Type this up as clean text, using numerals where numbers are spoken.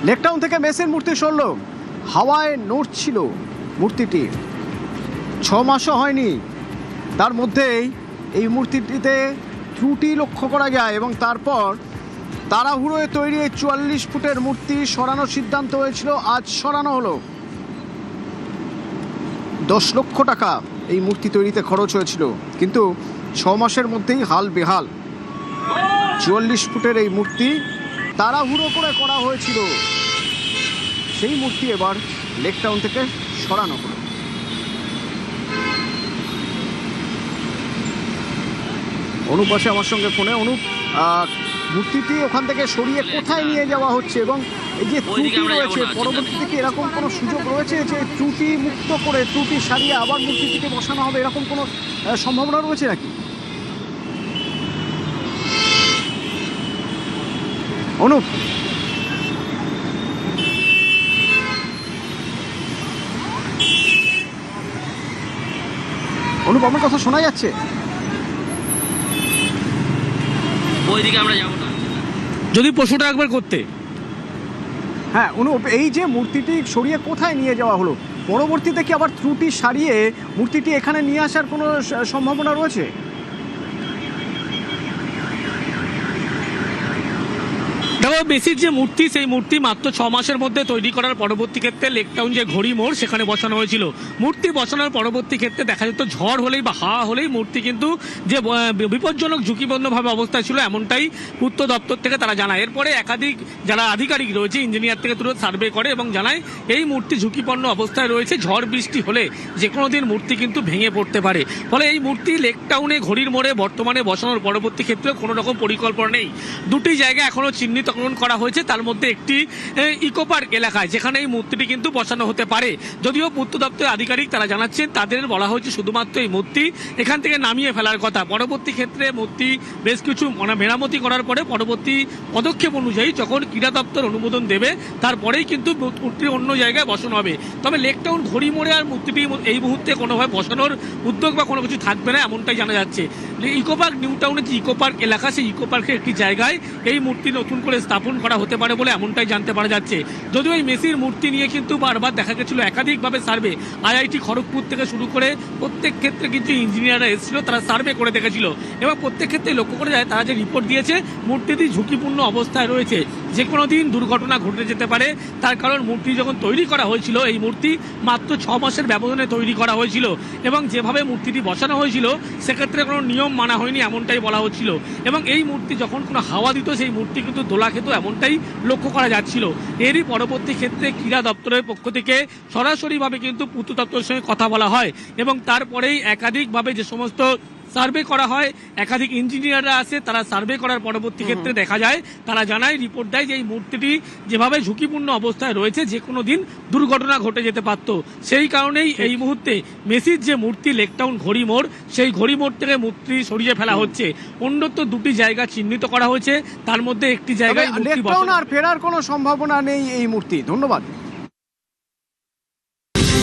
লেকটাউন থেকে মেসির মূর্তি সরল, হাওয়ায় নড়ছিল মূর্তিটি, 6 মাসও হয়নি। তার মধ্যেই এই মূর্তিটিতে ত্রুটি লক্ষ্য করা যায় এবং তারপর তাড়াহুড়োয় তৈরি 44 ফুটের মূর্তি সরানোর সিদ্ধান্ত হয়েছিল, আজ সরানো হলো। 10 লক্ষ টাকা এই মূর্তি তৈরিতে খরচ হয়েছিল, কিন্তু 6 মাসের মধ্যেই হাল বেহাল। 44 ফুটের এই মূর্তি তাড়াহুড়ো করে করা হয়েছিল, সেই মূর্তি এবার লেকটাউন থেকে সরানো হলো। অনুপ বসে আমার সঙ্গে ফোনে। অনুপ, মূর্তিটি ওখান থেকে সরিয়ে কোথায় নিয়ে যাওয়া হচ্ছে এবং এই যে ত্রুটি রয়েছে, পরবর্তীতে কি এরকম কোনো সুযোগ রয়েছে যে ত্রুটি মুক্ত করে, ত্রুটি সারিয়ে আবার মূর্তিটিকে বসানো হবে, এরকম কোনো সম্ভাবনা রয়েছে নাকি? অনুপ, অনুপ আমার কথা শোনা যাচ্ছে? ওইদিকে আমরা যাবো না, যদি প্রশ্নটা একবার করতে। হ্যাঁ অনুপ, এই যে মূর্তিটি সরিয়ে কোথায় নিয়ে যাওয়া হলো, পরবর্তীতে কি আবার ত্রুটি সারিয়ে মূর্তিটি এখানে নিয়ে আসার কোনো সম্ভাবনা রয়েছে? দেখো, মেসির যে মূর্তি, সেই মূর্তি মাত্র 6 মাসের মধ্যে তৈরি করার পরবর্তী ক্ষেত্রে লেকটাউন যে ঘড়ি মোড় সেখানে বসানো হয়েছিল। মূর্তি বসানোর পরবর্তী ক্ষেত্রে দেখা যেত ঝড় হলেই বা হাওয়া হলেই মূর্তি কিন্তু যে বিপজ্জনক ঝুঁকিপূর্ণভাবে অবস্থায় ছিল, এমনটাই পূর্ত দপ্তর থেকে তারা জানায়। এরপরে একাধিক যারা আধিকারিক রয়েছে, ইঞ্জিনিয়ার থেকে তুলে সার্ভে করে এবং জানায় এই মূর্তি ঝুঁকিপূর্ণ অবস্থায় রয়েছে, ঝড় বৃষ্টি হলে যে কোনো দিন মূর্তি কিন্তু ভেঙে পড়তে পারে। ফলে এই মূর্তি লেকটাউনে ঘড়ির মোড়ে বর্তমানে বসানোর পরবর্তী ক্ষেত্রে কোনো রকম পরিকল্পনা নেই। দুটি জায়গা এখনও চিহ্নিতকরণ করা হয়েছে, তার মধ্যে একটি ইকো পার্ক এলাকায়, যেখানে এই মূর্তিটি কিন্তু বসানো হতে পারে। যদিও পূর্ত দপ্তরের আধিকারিক তারা জানাচ্ছেন তাদের বলা হয়েছে শুধুমাত্র এই মূর্তি এখান থেকে নামিয়ে ফেলার কথা। পরবর্তী ক্ষেত্রে মূর্তি বেশ কিছু মেরামতি করার পরে পরবর্তী পদক্ষেপ অনুযায়ী যখন ক্রীড়া দপ্তর অনুমোদন দেবে তারপরেই কিন্তু মূর্তি অন্য জায়গায় বসানো হবে। তবে লেকটাউন ঘড়ি মোড়ে আর মূর্তিটি এই মুহূর্তে কোনোভাবে বসানোর উদ্যোগ বা কোনো কিছু থাকবে না, এমনটাই জানা যাচ্ছে। ইকো পার্ক নিউ টাউনের যে ইকো পার্ক এলাকা, সেই ইকো পার্কের একটি জায়গায় এই মূর্তি নতুন করে স্থাপন করা হতে পারে বলে এমনটাই জানতে পারা যাচ্ছে। যদিও এই মেসির মূর্তি নিয়ে কিন্তু বারবার দেখা গেছিল একাধিকভাবে সার্ভে, আইআইটি খড়গপুর থেকে শুরু করে প্রত্যেক ক্ষেত্রে কিন্তু ইঞ্জিনিয়াররা এসেছিল, তারা সার্ভে করে দেখেছিল এবং প্রত্যেক ক্ষেত্রে লক্ষ্য করে যায় তারা যে রিপোর্ট দিয়েছে মূর্তিটি ঝুঁকিপূর্ণ অবস্থায় রয়েছে, যে কোনো দিন দুর্ঘটনা ঘটে যেতে পারে। তার কারণ মূর্তি যখন তৈরি করা হয়েছিল, এই মূর্তি মাত্র 6 মাসের ব্যবধানে তৈরি করা হয়েছিল এবং যেভাবে মূর্তিটি বসানো হয়েছিল সেক্ষেত্রে কোনো নিয়ম মানা হয়নি, এমনটাই বলা হচ্ছিল। এবং এই মূর্তি যখন কোনো হাওয়া দিত সেই মূর্তি কিন্তু দোলা খেত, এমনটাই লক্ষ্য করা যাচ্ছিল। এরই পরবর্তী ক্ষেত্রে ক্রীড়া দপ্তরের পক্ষ থেকে সরাসরিভাবে কিন্তু পূর্ত দপ্তরের সঙ্গে কথা বলা হয় এবং তারপরেই একাধিকভাবে যে সমস্ত সার্ভে করা হয়, একাধিক ইঞ্জিনিয়াররা আসে, তারা সার্ভে করার পরবর্তী ক্ষেত্রে দেখা যায়, তারা জানায়, রিপোর্ট দেয় যে এই মূর্তিটি যেভাবে ঝুঁকিপূর্ণ অবস্থায় রয়েছে যে কোনো দিন দুর্ঘটনা ঘটে যেতে পারত। সেই কারণেই এই মুহূর্তে মেসির যে মূর্তি লেকটাউন ঘড়ি মোড়, সেই ঘড়ি মোড় থেকে মূর্তি সরিয়ে ফেলা হচ্ছে। অন্যত্র দুটি জায়গা চিহ্নিত করা হয়েছে, তার মধ্যে একটি জায়গায় লেকটাউন আর ফেরার কোনো সম্ভাবনা নেই এই মূর্তি। ধন্যবাদ।